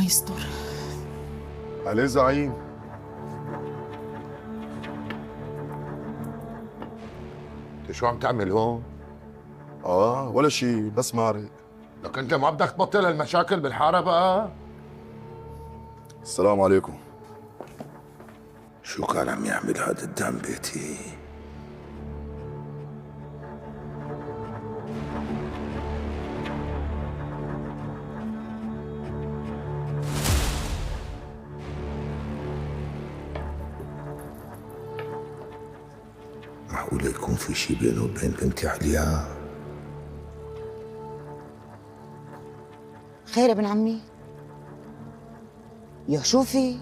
يستر. عليه زعيم. انت شو عم تعمل هون؟ ولا شيء، بس مارق. لك انت ما بدك تبطل المشاكل بالحاره بقى؟ السلام عليكم. شو كان عم يعمل هذا قدام بيتي؟ معقولة يكون في شي بينه وبين بنتي عليا؟ خير ابن عمي؟ يا شو في؟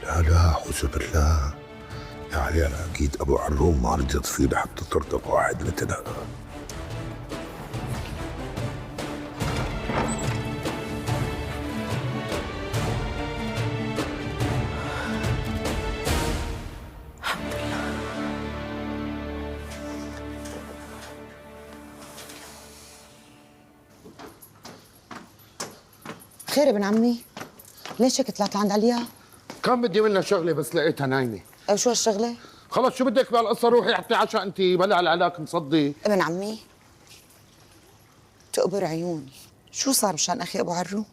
لا أعوذ بالله. يا علي أنا أكيد أبو عروم ما رضي يطفي لحتى ترتب واحد مثلها. خير ابن عمي؟ ليش هيك طلعت لعند عليا؟ كان بدي منها شغلة بس لقيتها نايمة. شو هالشغلة؟ خلص شو بدك بهالقصة، روحي حتى عشاء انت بلا العلاك مصدي. ابن عمي تقبر عيوني، شو صار مشان اخي ابو عرو؟